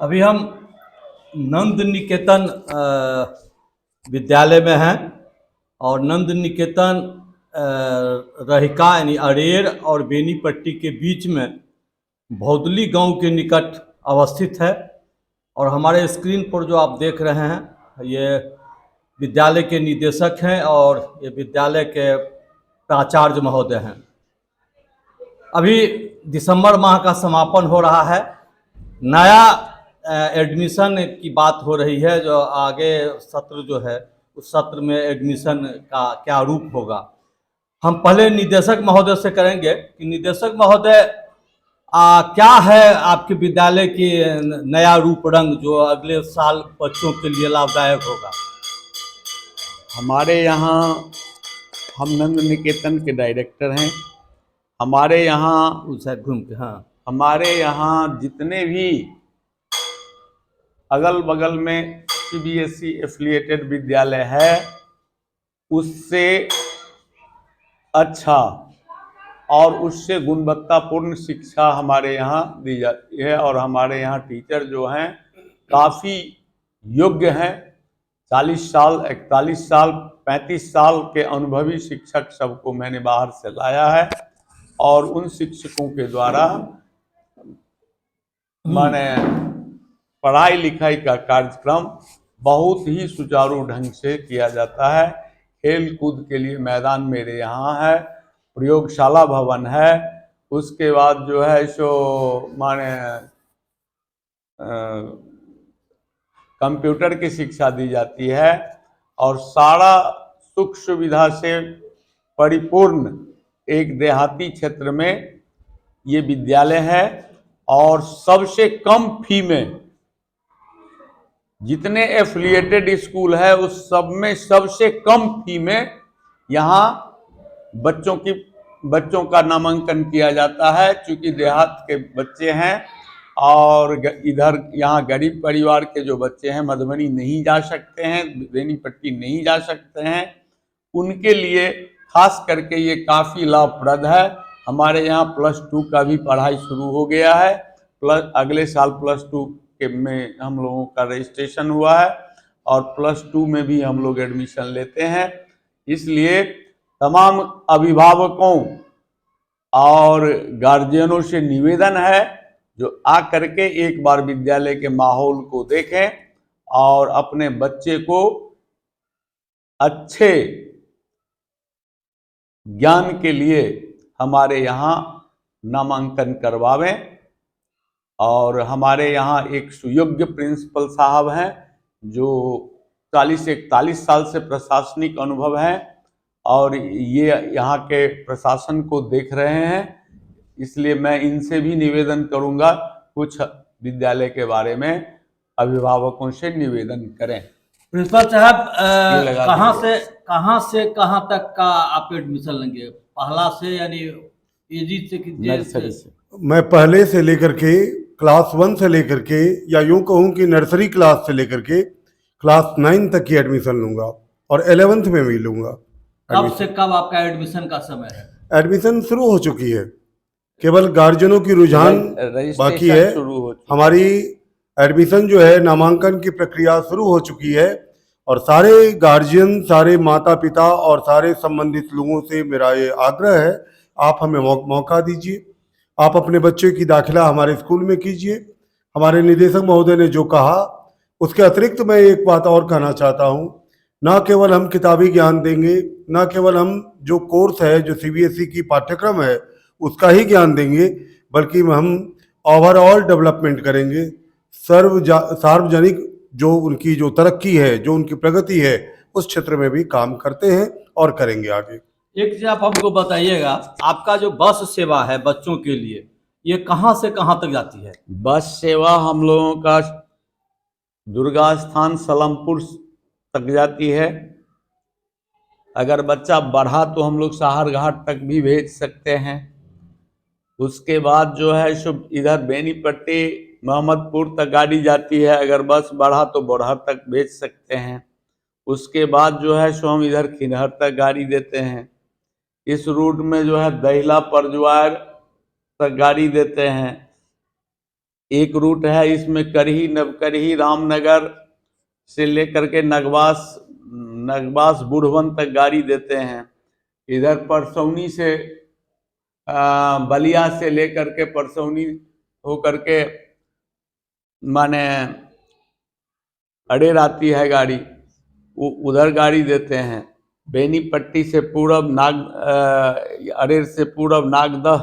अभी हम नंद निकेतन विद्यालय में हैं और नंद निकेतन रहिका यानी अरेर और बेनीपट्टी के बीच में भौदली गांव के निकट अवस्थित है। और हमारे स्क्रीन पर जो आप देख रहे हैं ये विद्यालय के निदेशक हैं और ये विद्यालय के प्राचार्य महोदय हैं। अभी दिसंबर माह का समापन हो रहा है, नया एडमिशन की बात हो रही है। जो आगे सत्र जो है उस सत्र में एडमिशन का क्या रूप होगा, हम पहले निदेशक महोदय से करेंगे कि निदेशक महोदय क्या है आपके विद्यालय की नया रूप रंग जो अगले साल बच्चों के लिए लाभदायक होगा। हमारे यहाँ हम नंद निकेतन के डायरेक्टर हैं। हमारे यहाँ घूम के हमारे यहाँ जितने भी अगल बगल में सीबीएसई एफिलिएटेड विद्यालय है उससे अच्छा और उससे गुणवत्तापूर्ण शिक्षा हमारे यहाँ दी जाती है। और हमारे यहाँ टीचर जो हैं काफ़ी योग्य हैं। 40 साल 41 साल 35 साल के अनुभवी शिक्षक सबको मैंने बाहर से लाया है और उन शिक्षकों के द्वारा माने पढ़ाई लिखाई का कार्यक्रम बहुत ही सुचारू ढंग से किया जाता है। खेल कूद के लिए मैदान मेरे यहाँ है, प्रयोगशाला भवन है, उसके बाद जो है सो माने कंप्यूटर की शिक्षा दी जाती है और सारा सुख सुविधा से परिपूर्ण एक देहाती क्षेत्र में ये विद्यालय है। और सबसे कम फी में जितने एफिलिएटेड स्कूल है उस सब में सबसे कम फी में यहाँ बच्चों का नामांकन किया जाता है। क्योंकि देहात के बच्चे हैं और इधर यहाँ गरीब परिवार के जो बच्चे हैं मधुबनी नहीं जा सकते हैं, बेनीपट्टी नहीं जा सकते हैं, उनके लिए खास करके ये काफ़ी लाभप्रद है। हमारे यहाँ +2 का भी पढ़ाई शुरू हो गया है। अगले साल +2 के में हम लोगों का रजिस्ट्रेशन हुआ है और +2 में भी हम लोग एडमिशन लेते हैं। इसलिए तमाम अभिभावकों और गार्जियनों से निवेदन है जो आ करके एक बार विद्यालय के माहौल को देखें और अपने बच्चे को अच्छे ज्ञान के लिए हमारे यहाँ नामांकन करवावें। और हमारे यहाँ एक सुयोग्य प्रिंसिपल साहब हैं जो 40 से 41 साल से प्रशासनिक अनुभव है और ये यहाँ के प्रशासन को देख रहे हैं। इसलिए मैं इनसे भी निवेदन करूँगा कुछ विद्यालय के बारे में अभिभावकों से निवेदन करें। प्रिंसिपल साहब कहाँ से कहाँ तक का आप एडमिशन लेंगे, पहला से यानी एजी से कि नर्सरी से? मैं पहले से लेकर के क्लास 1 से लेकर के या यूं कहूं कि नर्सरी क्लास से लेकर के क्लास 9 तक की एडमिशन लूंगा और 11th में भी लूंगा। कब से कब आपका एडमिशन का समय है? एडमिशन शुरू हो चुकी है, केवल गार्जियनों की रुझान बाकी है। हमारी एडमिशन जो है नामांकन की प्रक्रिया शुरू हो चुकी है और सारे गार्जियन, सारे माता पिता और सारे संबंधित लोगों से मेरा ये आग्रह है, आप हमें मौका दीजिए, आप अपने बच्चे की दाखिला हमारे स्कूल में कीजिए। हमारे निदेशक महोदय ने जो कहा उसके अतिरिक्त मैं एक बात और कहना चाहता हूँ, ना केवल हम किताबी ज्ञान देंगे, ना केवल हम जो कोर्स है जो सीबीएसई की पाठ्यक्रम है उसका ही ज्ञान देंगे, बल्कि हम ओवरऑल डेवलपमेंट करेंगे। सार्वजनिक जो उनकी जो तरक्की है, जो उनकी प्रगति है, उस क्षेत्र में भी काम करते हैं और करेंगे आगे। एक चीज आप हमको बताइएगा, आपका जो बस सेवा है बच्चों के लिए ये कहाँ से कहाँ तक जाती है? बस सेवा हम लोगों का दुर्गा स्थान सलमपुर तक जाती है। अगर बच्चा बढ़ा तो हम लोग साहरघाट तक भी भेज सकते हैं। उसके बाद जो है सो इधर बेनीपट्टी मोहम्मदपुर तक गाड़ी जाती है। अगर बस बढ़ा तो बोरहर तक भेज सकते हैं। उसके बाद जो है सो हम इधर खिनहर तक गाड़ी देते हैं। इस रूट में जो है दहिला परजवार तक गाड़ी देते हैं। एक रूट है, इसमें करही, नवकरही, रामनगर से लेकर के नगवास बुढ़वन तक गाड़ी देते हैं। इधर परसौनी से बलिया से लेकर के परसौनी होकर के माने अडेर आती है गाड़ी, उधर गाड़ी देते हैं। बेनीपट्टी से पूरब अडेर से पूरब नागदह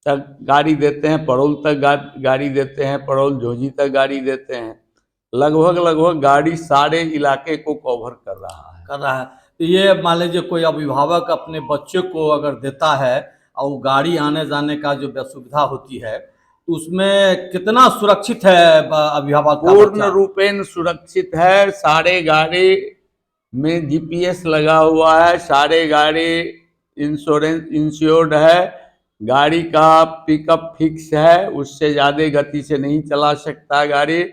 तक गाड़ी देते हैं, पड़ोल तक गाड़ी देते हैं, पड़ोल झोजी तक गाड़ी देते हैं। लगभग गाड़ी सारे इलाके को कवर कर रहा है। तो ये मान लीजिए कोई अभिभावक अपने बच्चे को अगर देता है और वो गाड़ी आने जाने का जो सुविधा होती है तो उसमें कितना सुरक्षित है अभिभावक का? पूर्ण रूपेण सुरक्षित है। सारे गाड़ी में GPS लगा हुआ है, सारे गाड़ी इंश्योर्ड है, गाड़ी का पिकअप फिक्स है, उससे ज़्यादा गति से नहीं चला सकता गाड़ी।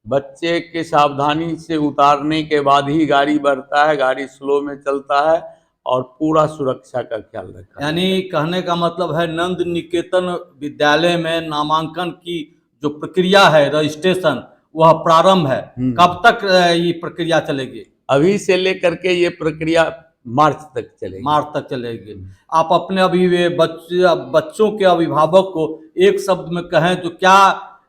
बच्चे के सावधानी से उतारने के बाद ही गाड़ी बढ़ता है, गाड़ी स्लो में चलता है और पूरा सुरक्षा का ख्याल रखा। यानी कहने का मतलब है नंद निकेतन विद्यालय में नामांकन की जो प्रक्रिया है, रजिस्ट्रेशन, वह प्रारंभ है। कब तक ये प्रक्रिया चलेगी? अभी से लेकर के ये प्रक्रिया मार्च तक चलेगी। आप अपने अभी बच्चों के अभिभावक को एक शब्द में कहें तो क्या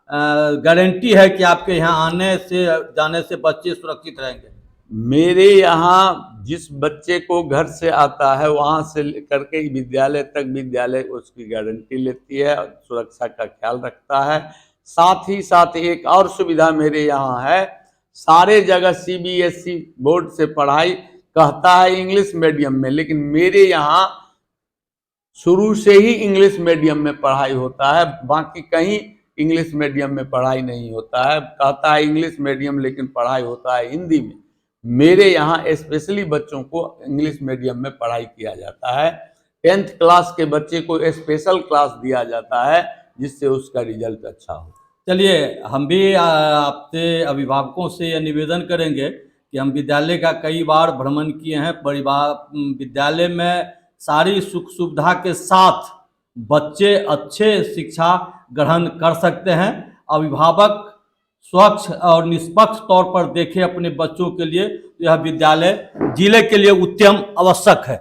गारंटी है कि आपके यहाँ आने से जाने से बच्चे सुरक्षित रहेंगे? मेरे यहाँ जिस बच्चे को घर से आता है वहाँ से लेकर के विद्यालय तक, विद्यालय उसकी गारंटी लेती है और सुरक्षा का ख्याल रखता है। साथ ही साथ एक और सुविधा मेरे यहाँ है, सारे जगह CBSE बोर्ड से पढ़ाई कहता है इंग्लिश मीडियम में, लेकिन मेरे यहाँ शुरू से ही इंग्लिश मीडियम में पढ़ाई होता है, बाकी कहीं इंग्लिश मीडियम में पढ़ाई नहीं होता है। कहता है इंग्लिश मीडियम, लेकिन पढ़ाई होता है हिंदी में। मेरे यहाँ स्पेशली बच्चों को इंग्लिश मीडियम में पढ़ाई किया जाता है। 10th क्लास के बच्चे को स्पेशल क्लास दिया जाता है जिससे उसका रिजल्ट अच्छा हो। चलिए, हम भी आपसे अभिभावकों से यह निवेदन करेंगे कि हम विद्यालय का कई बार भ्रमण किए हैं। विद्यालय में सारी सुख सुविधा के साथ बच्चे अच्छे शिक्षा ग्रहण कर सकते हैं। अभिभावक स्वच्छ और निष्पक्ष तौर पर देखें अपने बच्चों के लिए, यह विद्यालय जिले के लिए उत्तम आवश्यक है।